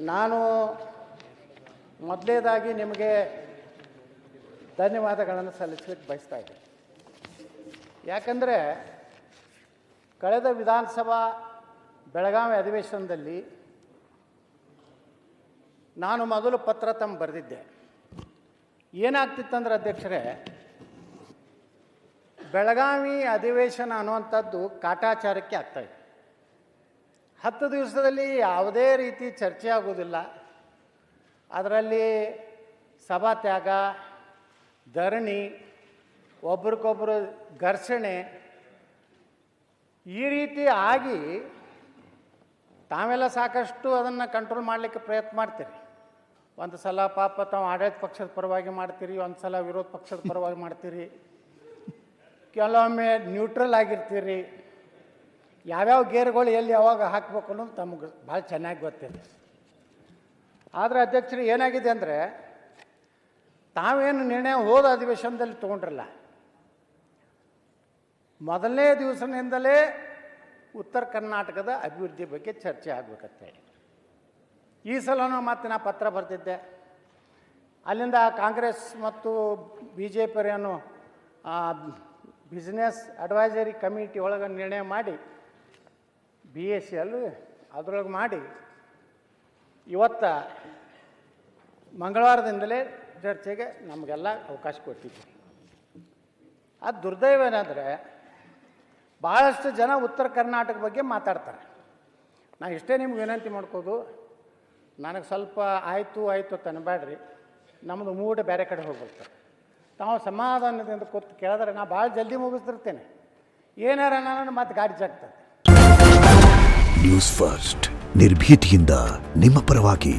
ನಾನು ಮೊದಲೇದಾಗಿ ನಿಮಗೆ ಧನ್ಯವಾದಗಳನ್ನು ಸಲ್ಲಿಸಲಿಕ್ಕೆ ಬಯಸ್ತಾ ಇದ್ದೀನಿ. ಯಾಕಂದರೆ ಕಳೆದ ವಿಧಾನಸಭಾ ಬೆಳಗಾವಿ ಅಧಿವೇಶನದಲ್ಲಿ ನಾನು ಮೊದಲು ಪತ್ರ ತಮ್ಮ ಬರೆದಿದ್ದೆ. ಏನಾಗ್ತಿತ್ತಂದ್ರೆ ಅಧ್ಯಕ್ಷರೇ, ಬೆಳಗಾವಿ ಅಧಿವೇಶನ ಅನ್ನುವಂಥದ್ದು ಕಾಟಾಚಾರಕ್ಕೆ ಆಗ್ತಾಯಿದೆ. 10 ದಿವಸದಲ್ಲಿ ಯಾವುದೇ ರೀತಿ ಚರ್ಚೆ ಆಗೋದಿಲ್ಲ. ಅದರಲ್ಲಿ ಸಭಾತ್ಯಾಗ, ಧರಣಿ, ಒಬ್ರಿಗೊಬ್ಬರು ಘರ್ಷಣೆ ಈ ರೀತಿ ಆಗಿ ತಾವೆಲ್ಲ ಸಾಕಷ್ಟು ಅದನ್ನು ಕಂಟ್ರೋಲ್ ಮಾಡಲಿಕ್ಕೆ ಪ್ರಯತ್ನ ಮಾಡ್ತೀರಿ. ಒಂದು ಸಲ ಪಾಪ ತಾವು ಆಡಳಿತ ಪಕ್ಷದ ಪರವಾಗಿ ಮಾಡ್ತೀರಿ, ಒಂದು ಸಲ ವಿರೋಧ ಪಕ್ಷದ ಪರವಾಗಿ ಮಾಡ್ತೀರಿ, ಕೆಲವೊಮ್ಮೆ ನ್ಯೂಟ್ರಲ್ ಆಗಿರ್ತೀರಿ. ಯಾವ್ಯಾವ ಗೇರ್ಗಳು ಎಲ್ಲಿ ಯಾವಾಗ ಹಾಕಬೇಕು ಅನ್ನೋದು ತಮಗೆ ಭಾಳ ಚೆನ್ನಾಗಿ ಗೊತ್ತಿದೆ. ಆದರೆ ಅಧ್ಯಕ್ಷರು ಏನಾಗಿದೆ ಅಂದರೆ, ತಾವೇನು ನಿರ್ಣಯ ಹೋದ ಅಧಿವೇಶನದಲ್ಲಿ ತೊಗೊಂಡ್ರಲ್ಲ, ಮೊದಲನೇ ದಿವಸದಿಂದಲೇ ಉತ್ತರ ಕರ್ನಾಟಕದ ಅಭಿವೃದ್ಧಿ ಬಗ್ಗೆ ಚರ್ಚೆ ಆಗಬೇಕಂತೇಳಿ ಈ ಸಲನೂ ಮತ್ತೆ ನಾ ಪತ್ರ ಬರೆದಿದ್ದೆ. ಅಲ್ಲಿಂದ ಕಾಂಗ್ರೆಸ್ ಮತ್ತು BJP ಬಿಸ್ನೆಸ್ ಅಡ್ವೈಸರಿ ಕಮಿಟಿ ಒಳಗೆ ನಿರ್ಣಯ ಮಾಡಿ BSc ಅದರೊಳಗೆ ಮಾಡಿ ಇವತ್ತು ಮಂಗಳವಾರದಿಂದಲೇ ಚರ್ಚೆಗೆ ನಮಗೆಲ್ಲ ಅವಕಾಶ ಕೊಟ್ಟಿದ್ವಿ. ಅದು ದುರ್ದೈವ ಏನಂದರೆ, ಭಾಳಷ್ಟು ಜನ ಉತ್ತರ ಕರ್ನಾಟಕ ಬಗ್ಗೆ ಮಾತಾಡ್ತಾರೆ. ನಾನು ಇಷ್ಟೇ ನಿಮ್ಗೆ ವಿನಂತಿ ಮಾಡ್ಕೋದು, ನನಗೆ ಸ್ವಲ್ಪ ಆಯಿತು ತನಬೇಡ್ರಿ, ನಮ್ಮದು ಮೂಡ್ ಬೇರೆ ಕಡೆ ಹೋಗ್ಬಿಡ್ತಾರೆ. ತಾವು ಸಮಾಧಾನದಿಂದ ಕೂತು ಕೇಳಿದ್ರೆ ನಾ ಭಾಳ ಜಲ್ದಿ ಮುಗಿಸ್ತಿರ್ತೇನೆ. ಏನಾರ ನಾನು ಮತ್ತೆ ಗಾಡಿ ಜಾಗ್ತದೆ. ನ್ಯೂಸ್ ಫಸ್ಟ್, ನಿರ್ಭೀತಿಯಿಂದ ನಿಮ್ಮ ಪರವಾಗಿ.